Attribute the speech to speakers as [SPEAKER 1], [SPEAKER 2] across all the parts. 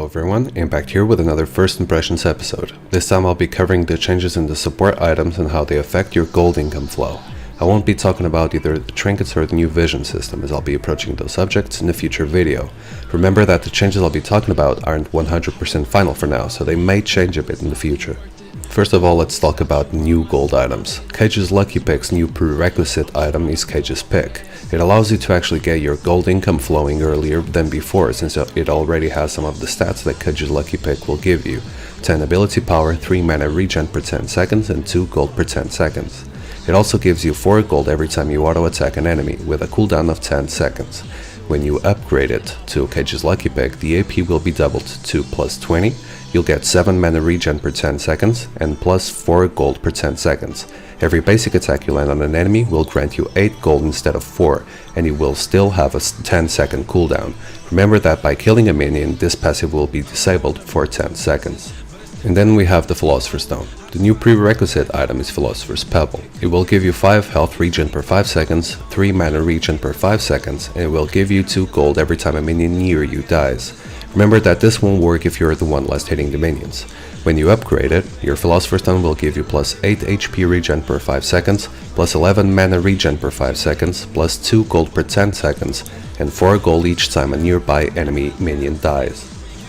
[SPEAKER 1] everyone, impaKt here with another First Impressions episode. This time I'll be covering the changes in the support items and how they affect your gold income flow. I won't be talking about either the trinkets or the new vision system, as I'll be approaching those subjects in a future video. Remember that the changes I'll be talking about aren't 100% final for now, so they may change a bit in the future. First of all, let's talk about new gold items. Cage's Lucky Pick's new prerequisite item is Cage's Pick. It allows you to actually get your gold income flowing earlier than before, since it already has some of the stats that Cage's Lucky Pick will give you. 10 ability power, 3 mana regen per 10 seconds, and 2 gold per 10 seconds. It also gives you 4 gold every time you auto attack an enemy, with a cooldown of 10 seconds. When you upgrade it to Cage's Lucky Pick, the AP will be doubled to plus 20, you'll get 7 mana regen per 10 seconds, and plus 4 gold per 10 seconds. Every basic attack you land on an enemy will grant you 8 gold instead of 4, and you will still have a 10-second cooldown. Remember that by killing a minion, this passive will be disabled for 10 seconds. And then we have the Philosopher's Stone. The new prerequisite item is Philosopher's Pebble. It will give you 5 health regen per 5 seconds, 3 mana regen per 5 seconds, and it will give you 2 gold every time a minion near you dies. Remember that this won't work if you're the one last hitting the minions. When you upgrade it, your Philosopher's Stone will give you plus 8 HP regen per 5 seconds, plus 11 mana regen per 5 seconds, plus 2 gold per 10 seconds, and 4 gold each time a nearby enemy minion dies.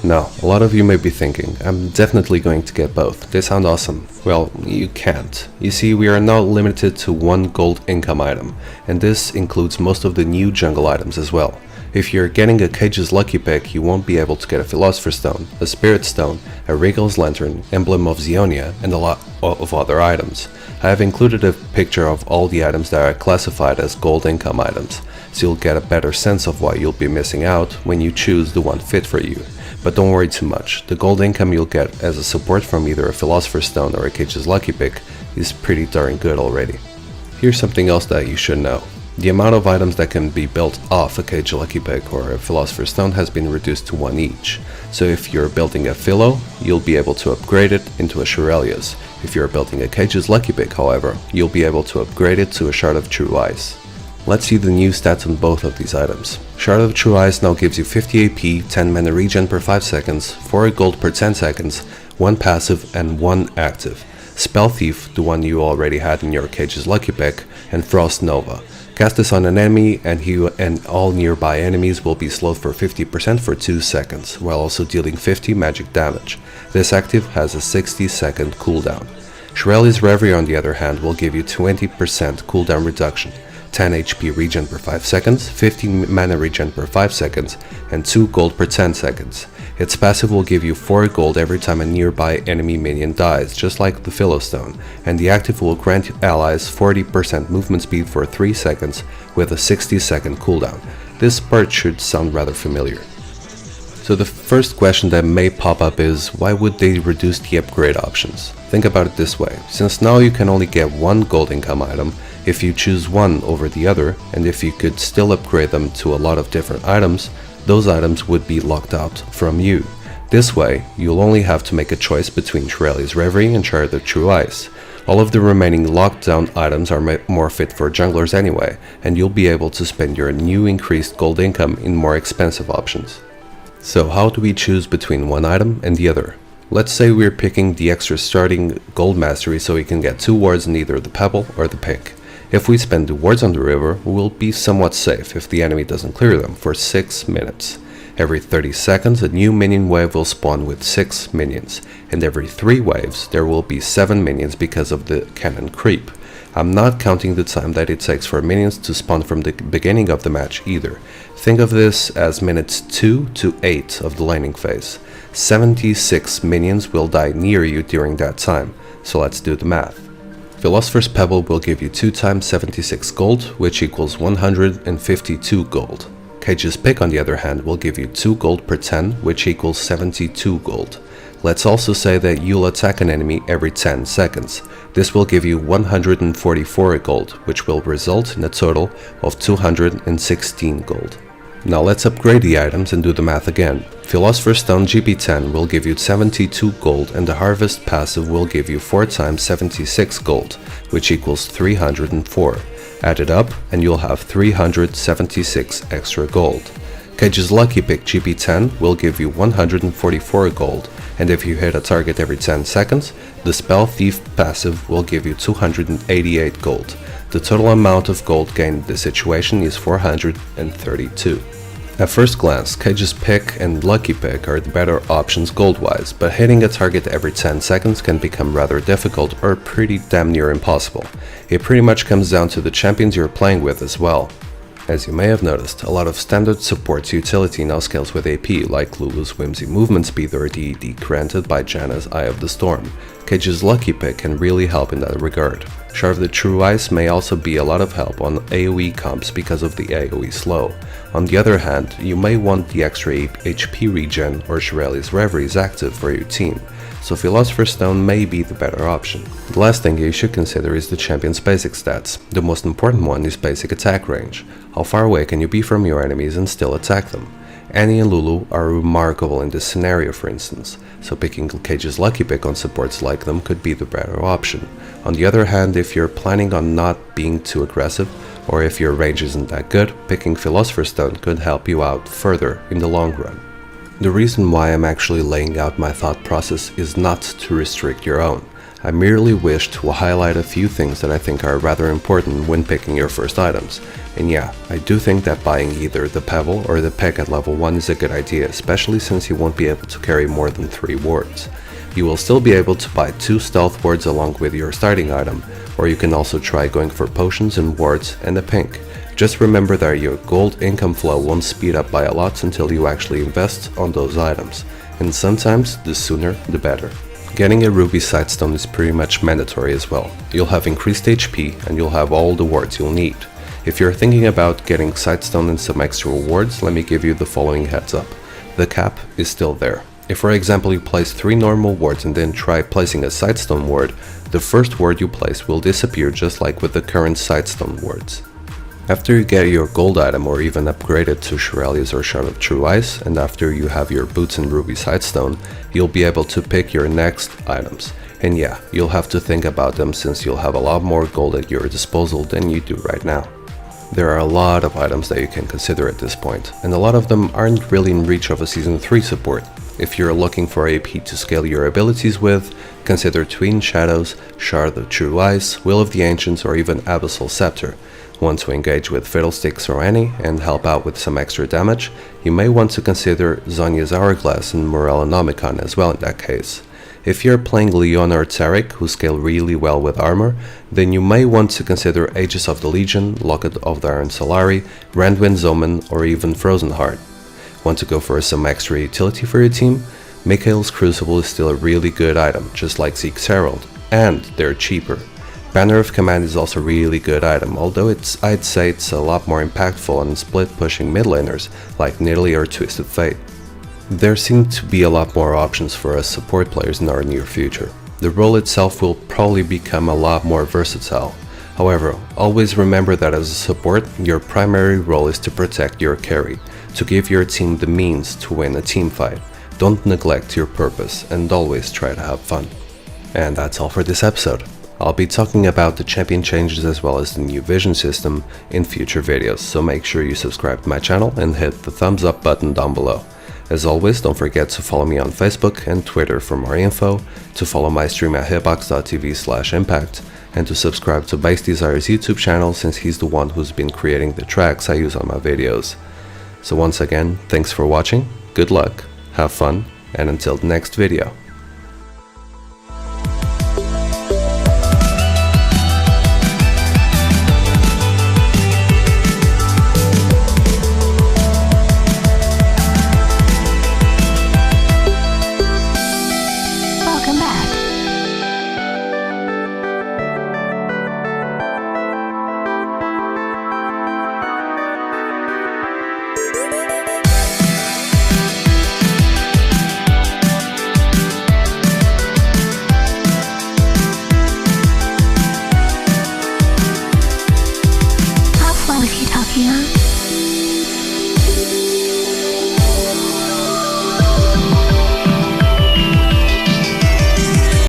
[SPEAKER 1] Now, a lot of you may be thinking, I'm definitely going to get both. They sound awesome. Well, you can't. You see, we are now limited to 1 gold income item, and this includes most of the new jungle items as well. If you're getting a Cage's Lucky Pick, you won't be able to get a Philosopher's Stone, a Spirit Stone, a Raidcall's Lantern, Emblem of Zionia, and a lot of other items. I have included a picture of all the items that are classified as gold income items, so you'll get a better sense of why you'll be missing out when you choose the one fit for you. But don't worry too much, the gold income you'll get as a support from either a Philosopher's Stone or a Cage's Lucky Pick is pretty darn good already. Here's something else that you should know. The amount of items that can be built off a Cage's Lucky Pick or a Philosopher's Stone has been reduced to 1 each. So if you're building a Philo, you'll be able to upgrade it into a Shurelius. If you're building a Cage's Lucky Pick, however, you'll be able to upgrade it to a Shard of True Ice. Let's see the new stats on both of these items. Shard of True Ice now gives you 50 AP, 10 mana regen per 5 seconds, 4 gold per 10 seconds, 1 passive and 1 active. Spell Thief, the one you already had in your Cage's Lucky Pick, and Frost Nova. Cast this on an enemy and he and all nearby enemies will be slowed for 50% for 2 seconds, while also dealing 50 magic damage. This active has a 60-second cooldown. Shureli's Reverie on the other hand will give you 20% cooldown reduction, 10 HP regen per 5 seconds, 15 mana regen per 5 seconds, and 2 gold per 10 seconds. Its passive will give you 4 gold every time a nearby enemy minion dies, just like the Philostone, and the active will grant allies 40% movement speed for 3 seconds with a 60-second cooldown. This part should sound rather familiar. So the first question that may pop up is, why would they reduce the upgrade options? Think about it this way, since now you can only get 1 gold income item, if you choose one over the other, and if you could still upgrade them to a lot of different items, those items would be locked out from you. This way, you'll only have to make a choice between Shureli's Reverie and Shard of True Ice. All of the remaining locked down items are more fit for junglers anyway, and you'll be able to spend your new increased gold income in more expensive options. So how do we choose between one item and the other? Let's say we're picking the extra starting gold mastery so we can get 2 wards in either the Pebble or the Pick. If we spend the wards on the river, we'll be somewhat safe if the enemy doesn't clear them for 6 minutes. Every 30 seconds a new minion wave will spawn with 6 minions, and every 3 waves there will be 7 minions because of the cannon creep. I'm not counting the time that it takes for minions to spawn from the beginning of the match either. Think of this as minutes 2 to 8 of the laning phase. 76 minions will die near you during that time, so let's do the math. Philosopher's Pebble will give you 2 times 76 gold, which equals 152 gold. Cage's Pick on the other hand will give you 2 gold per 10, which equals 72 gold. Let's also say that you'll attack an enemy every 10 seconds. This will give you 144 gold, which will result in a total of 216 gold. Now let's upgrade the items and do the math again. Philosopher's Stone GP10 will give you 72 gold and the Harvest passive will give you 4 times 76 gold, which equals 304. Add it up and you'll have 376 extra gold. Cage's Lucky Pick GP10 will give you 144 gold, and if you hit a target every 10 seconds, the Spell Thief passive will give you 288 gold. The total amount of gold gained in this situation is 432. At first glance, Cage's Pick and Lucky Pick are the better options gold-wise, but hitting a target every 10 seconds can become rather difficult or pretty damn near impossible. It pretty much comes down to the champions you're playing with as well. As you may have noticed, a lot of standard supports utility now scales with AP, like Lulu's Whimsy movement speed or DED granted by Janna's Eye of the Storm. Cage's Lucky Pick can really help in that regard. Shard of the True Ice may also be a lot of help on AoE comps because of the AoE slow. On the other hand, you may want the extra HP regen or Shirelli's Reveries active for your team, so Philosopher's Stone may be the better option. The last thing you should consider is the champion's basic stats. The most important one is basic attack range. How far away can you be from your enemies and still attack them? Annie and Lulu are remarkable in this scenario, for instance, so picking Cage's Lucky Pick on supports like them could be the better option. On the other hand, if you're planning on not being too aggressive, or if your range isn't that good, picking Philosopher's Stone could help you out further in the long run. The reason why I'm actually laying out my thought process is not to restrict your own. I merely wish to highlight a few things that I think are rather important when picking your first items. And yeah, I do think that buying either the Pebble or the Pick at level 1 is a good idea, especially since you won't be able to carry more than 3 wards. You will still be able to buy 2 stealth wards along with your starting item, or you can also try going for potions and wards and a pink. Just remember that your gold income flow won't speed up by a lot until you actually invest on those items, and sometimes the sooner the better. Getting a ruby sightstone is pretty much mandatory as well. You'll have increased HP and you'll have all the wards you'll need. If you're thinking about getting sightstone and some extra rewards, let me give you the following heads up. The cap is still there. If for example you place 3 normal wards and then try placing a sightstone ward, the first ward you place will disappear just like with the current sightstone wards. After you get your gold item or even upgrade it to Shirelli's or Shard of True Ice, and after you have your boots and ruby sightstone, you'll be able to pick your next items. And yeah, you'll have to think about them since you'll have a lot more gold at your disposal than you do right now. There are a lot of items that you can consider at this point, and a lot of them aren't really in reach of a Season 3 support. If you're looking for AP to scale your abilities with, consider Twin Shadows, Shard of True Ice, Will of the Ancients, or even Abyssal Scepter. Want to engage with Fiddlesticks or Annie and help out with some extra damage, you may want to consider Zhonya's Hourglass and Morellonomicon as well in that case. If you're playing Leona or Tarek, who scale really well with armor, then you may want to consider Aegis of the Legion, Locket of the Iron Solari, Randwind's Omen, or even Frozen Heart. Want to go for some extra utility for your team? Mikhail's Crucible is still a really good item, just like Zeke's Herald, and they're cheaper. Banner of Command is also a really good item, although I'd say it's a lot more impactful on split-pushing mid laners like Nidalee or Twisted Fate. There seem to be a lot more options for us support players in our near future. The role itself will probably become a lot more versatile. However, always remember that as a support, your primary role is to protect your carry, to give your team the means to win a team fight. Don't neglect your purpose and always try to have fun. And that's all for this episode. I'll be talking about the champion changes as well as the new vision system in future videos, so make sure you subscribe to my channel and hit the thumbs up button down below. As always, don't forget to follow me on Facebook and Twitter for more info, to follow my stream at hitbox.tv/impaKt, and to subscribe to Base Desire's YouTube channel since he's the one who's been creating the tracks I use on my videos. So once again, thanks for watching, good luck, have fun, and until the next video.
[SPEAKER 2] Welcome back.